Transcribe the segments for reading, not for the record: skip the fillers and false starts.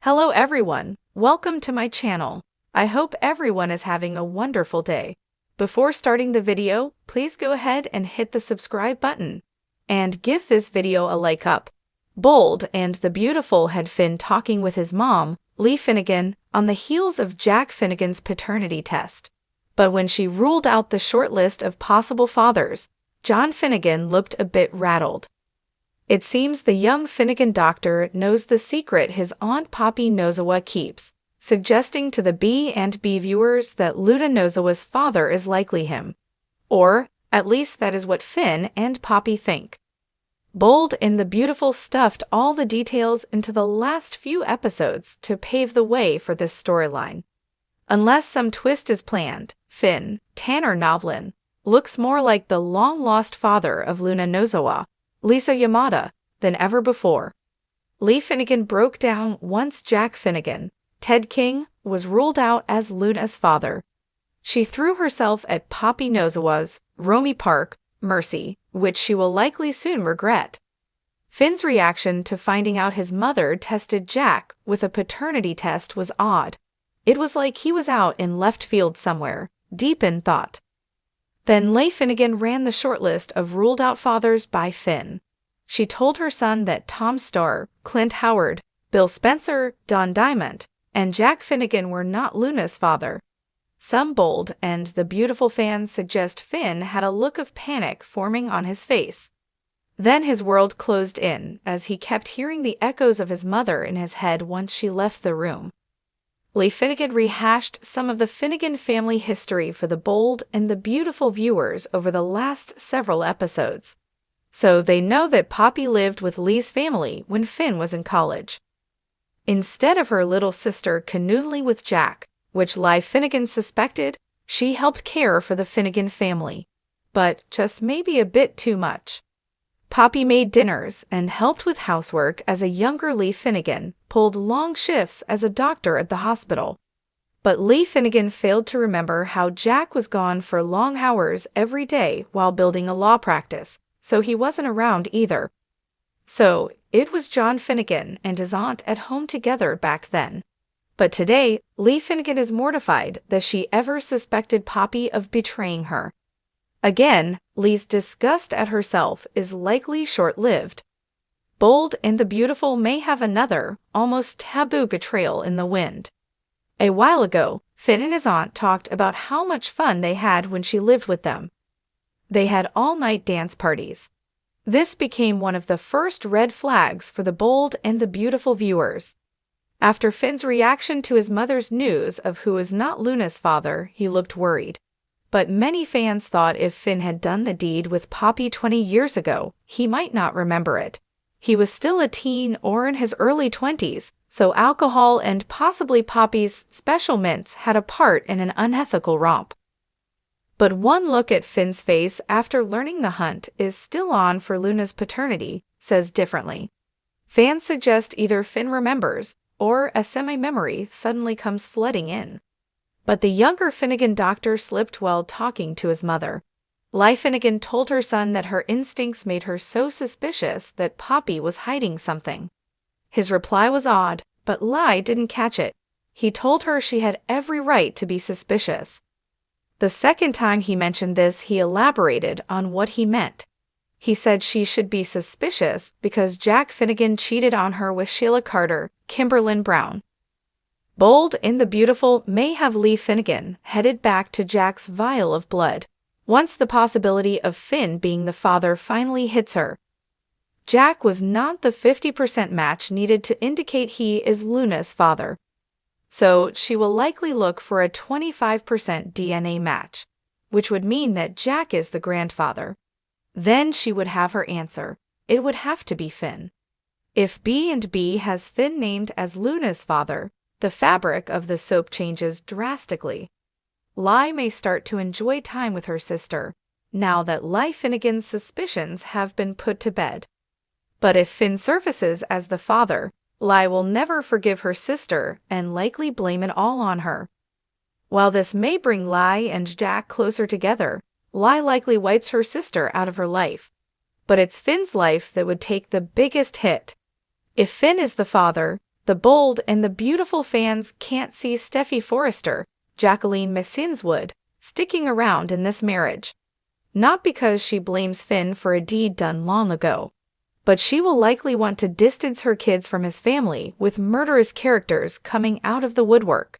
Hello everyone, welcome to my channel. I hope everyone is having a wonderful day. Before starting the video, please go ahead and hit the subscribe button and give this video a like up. Bold and the Beautiful had Finn talking with his mom, Lee Finnegan, on the heels of Jack Finnegan's paternity test. But when she ruled out the short list of possible fathers, John Finnegan looked a bit rattled. It seems the young Finnegan doctor knows the secret his Aunt Poppy Nozawa keeps, suggesting to the B&B viewers that Luna Nozawa's father is likely him. Or, at least that is what Finn and Poppy think. Bold and the Beautiful stuffed all the details into the last few episodes to pave the way for this storyline. Unless some twist is planned, Finn, Tanner Novlin, looks more like the long-lost father of Luna Nozawa, Lisa Yamada, than ever before. Lee Finnegan broke down once Jack Finnegan, Ted King, was ruled out as Luna's father. She threw herself at Poppy Nozawa's, Romy Park, mercy, which she will likely soon regret. Finn's reaction to finding out his mother tested Jack with a paternity test was odd. It was like he was out in left field somewhere, deep in thought. Then Lee Finnegan ran the shortlist of ruled-out fathers by Finn. She told her son that Tom Starr, Clint Howard, Bill Spencer, Don Diamond, and Jack Finnegan were not Luna's father. Some Bold and the Beautiful fans suggest Finn had a look of panic forming on his face. Then his world closed in as he kept hearing the echoes of his mother in his head once she left the room. Lee Finnegan rehashed some of the Finnegan family history for the Bold and the Beautiful viewers over the last several episodes. So they know that Poppy lived with Lee's family when Finn was in college. Instead of her little sister canoodling with Jack, which Lee Finnegan suspected, she helped care for the Finnegan family. But just maybe a bit too much. Poppy made dinners and helped with housework as a younger Lee Finnegan pulled long shifts as a doctor at the hospital. But Lee Finnegan failed to remember how Jack was gone for long hours every day while building a law practice, so he wasn't around either. So, it was John Finnegan and his aunt at home together back then. But today, Lee Finnegan is mortified that she ever suspected Poppy of betraying her. Again, Lee's disgust at herself is likely short-lived. Bold and the Beautiful may have another, almost taboo betrayal in the wind. A while ago, Finn and his aunt talked about how much fun they had when she lived with them. They had all-night dance parties. This became one of the first red flags for the Bold and the Beautiful viewers. After Finn's reaction to his mother's news of who is not Luna's father, he looked worried. But many fans thought if Finn had done the deed with Poppy 20 years ago, he might not remember it. He was still a teen or in his early 20s, so alcohol and possibly Poppy's special mints had a part in an unethical romp. But one look at Finn's face after learning the hunt is still on for Luna's paternity says differently. Fans suggest either Finn remembers, or a semi-memory suddenly comes flooding in. But the younger Finnegan doctor slipped while talking to his mother. Lee Finnegan told her son that her instincts made her so suspicious that Poppy was hiding something. His reply was odd, but Lee didn't catch it. He told her she had every right to be suspicious. The second time he mentioned this, he elaborated on what he meant. He said she should be suspicious because Jack Finnegan cheated on her with Sheila Carter, Kimberlyn Brown. Bold and the Beautiful may have Lee Finnegan headed back to Jack's vial of blood, once the possibility of Finn being the father finally hits her. Jack was not the 50% match needed to indicate he is Luna's father. So she will likely look for a 25% DNA match, which would mean that Jack is the grandfather. Then she would have her answer. It would have to be Finn. If B&B has Finn named as Luna's father, the fabric of the soap changes drastically. Lee may start to enjoy time with her sister, now that Lee Finnegan's suspicions have been put to bed. But if Finn surfaces as the father, Lee will never forgive her sister and likely blame it all on her. While this may bring Lee and Jack closer together, Lee likely wipes her sister out of her life. But it's Finn's life that would take the biggest hit. If Finn is the father, The bold and the beautiful fans can't see Steffy Forrester, Jacqueline MacInnes-Wood, sticking around in this marriage. Not because she blames Finn for a deed done long ago, but she will likely want to distance her kids from his family with murderous characters coming out of the woodwork.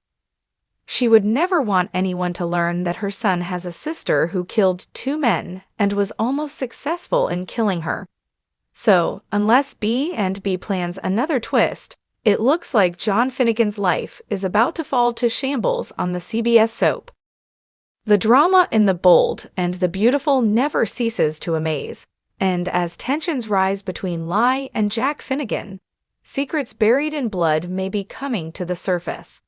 She would never want anyone to learn that her son has a sister who killed 2 men and was almost successful in killing her. So, unless B&B plans another twist, it looks like John Finnegan's life is about to fall to shambles on the CBS soap. The drama in The Bold and the Beautiful never ceases to amaze, and as tensions rise between Lye and Jack Finnegan, secrets buried in blood may be coming to the surface.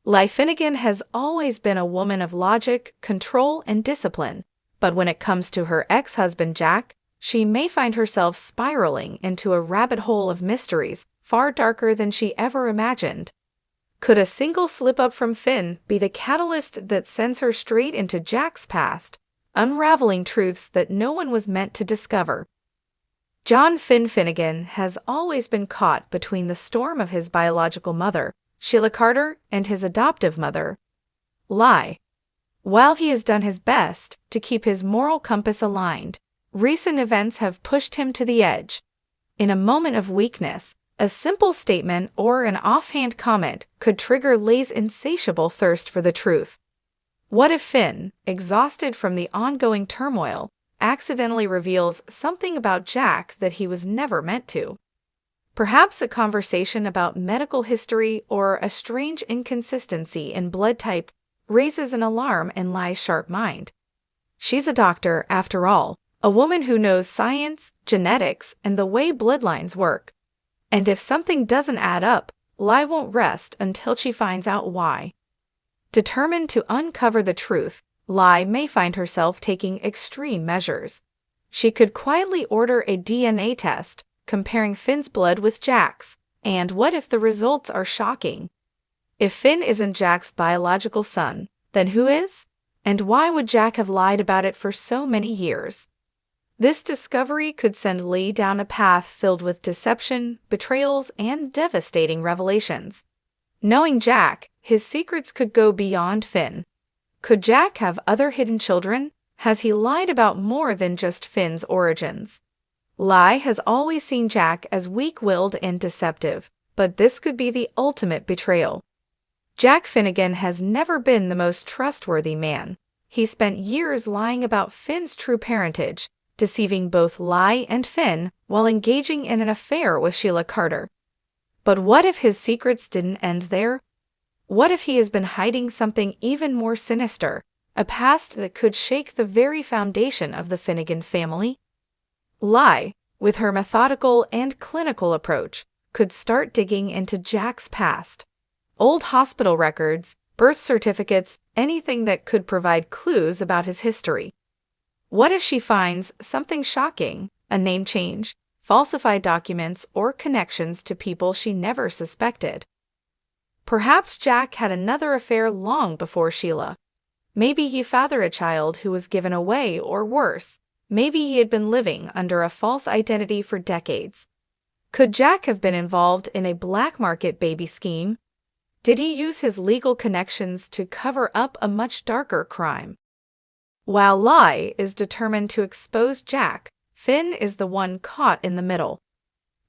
Lye Finnegan has always been a woman of logic, control, and discipline, but when it comes to her ex-husband Jack, she may find herself spiraling into a rabbit hole of mysteries far darker than she ever imagined. Could a single slip-up from Finn be the catalyst that sends her straight into Jack's past, unraveling truths that no one was meant to discover? John Finnegan has always been caught between the storm of his biological mother, Sheila Carter, and his adoptive mother, Lye. While he has done his best to keep his moral compass aligned, recent events have pushed him to the edge. In a moment of weakness, a simple statement or an offhand comment could trigger Lay's insatiable thirst for the truth. What if Finn, exhausted from the ongoing turmoil, accidentally reveals something about Jack that he was never meant to? Perhaps a conversation about medical history or a strange inconsistency in blood type raises an alarm in Lye's sharp mind. She's a doctor, after all, a woman who knows science, genetics, and the way bloodlines work. And if something doesn't add up, Lye won't rest until she finds out why. Determined to uncover the truth, Lye may find herself taking extreme measures. She could quietly order a DNA test, comparing Finn's blood with Jack's, and what if the results are shocking? If Finn isn't Jack's biological son, then who is? And why would Jack have lied about it for so many years? This discovery could send Lee down a path filled with deception, betrayals, and devastating revelations. Knowing Jack, his secrets could go beyond Finn. Could Jack have other hidden children? Has he lied about more than just Finn's origins? Lye has always seen Jack as weak-willed and deceptive, but this could be the ultimate betrayal. Jack Finnegan has never been the most trustworthy man. He spent years lying about Finn's true parentage, deceiving both Lye and Finn while engaging in an affair with Sheila Carter. But what if his secrets didn't end there? What if he has been hiding something even more sinister, a past that could shake the very foundation of the Finnegan family? Lye, with her methodical and clinical approach, could start digging into Jack's past. Old hospital records, birth certificates, anything that could provide clues about his history. What if she finds something shocking, a name change, falsified documents, or connections to people she never suspected? Perhaps Jack had another affair long before Sheila. Maybe he fathered a child who was given away, or worse, maybe he had been living under a false identity for decades. Could Jack have been involved in a black market baby scheme? Did he use his legal connections to cover up a much darker crime? While Lye is determined to expose Jack, Finn is the one caught in the middle.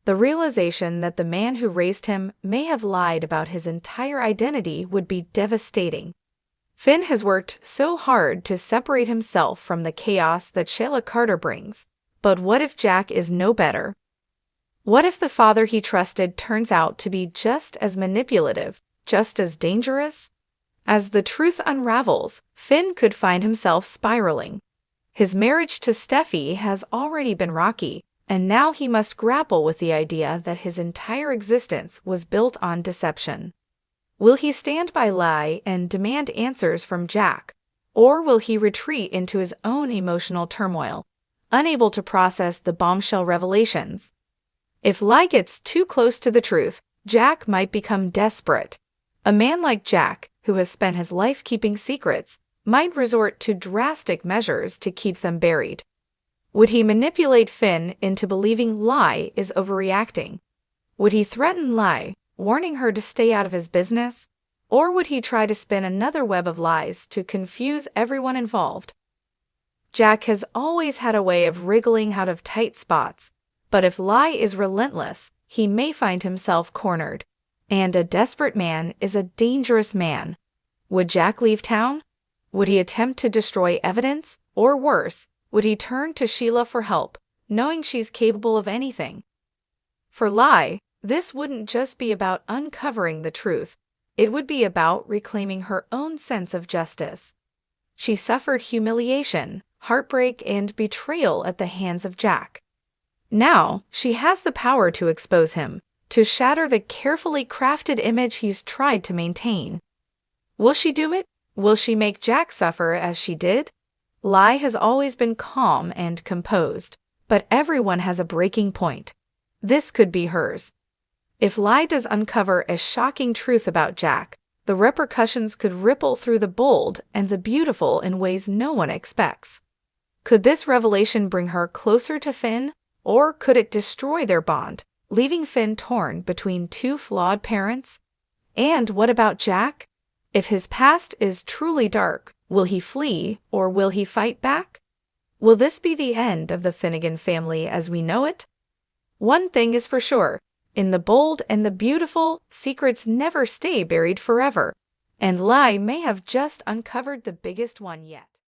The realization that the man who raised him may have lied about his entire identity would be devastating. Finn has worked so hard to separate himself from the chaos that Sheila Carter brings, but what if Jack is no better? What if the father he trusted turns out to be just as manipulative, just as dangerous? As the truth unravels, Finn could find himself spiraling. His marriage to Steffy has already been rocky, and now he must grapple with the idea that his entire existence was built on deception. Will he stand by Lye and demand answers from Jack, or will he retreat into his own emotional turmoil, unable to process the bombshell revelations? If Lye gets too close to the truth, Jack might become desperate. A man like Jack, who has spent his life keeping secrets, might resort to drastic measures to keep them buried. Would he manipulate Finn into believing Lye is overreacting? Would he threaten Lye, warning her to stay out of his business? Or would he try to spin another web of lies to confuse everyone involved? Jack has always had a way of wriggling out of tight spots, but if Lai is relentless, he may find himself cornered. And a desperate man is a dangerous man. Would Jack leave town? Would he attempt to destroy evidence? Or worse, would he turn to Sheila for help, knowing she's capable of anything? For Lai, this wouldn't just be about uncovering the truth. It would be about reclaiming her own sense of justice. She suffered humiliation, heartbreak, and betrayal at the hands of Jack. Now, she has the power to expose him, to shatter the carefully crafted image he's tried to maintain. Will she do it? Will she make Jack suffer as she did? Lai has always been calm and composed, but everyone has a breaking point. This could be hers. If Lai does uncover a shocking truth about Jack, the repercussions could ripple through the bold and the beautiful in ways no one expects. Could this revelation bring her closer to Finn, or could it destroy their bond, leaving Finn torn between two flawed parents? And what about Jack? If his past is truly dark, will he flee or will he fight back? Will this be the end of the Finnegan family as we know it? One thing is for sure. In the bold and the beautiful, secrets never stay buried forever, and Lai may have just uncovered the biggest one yet.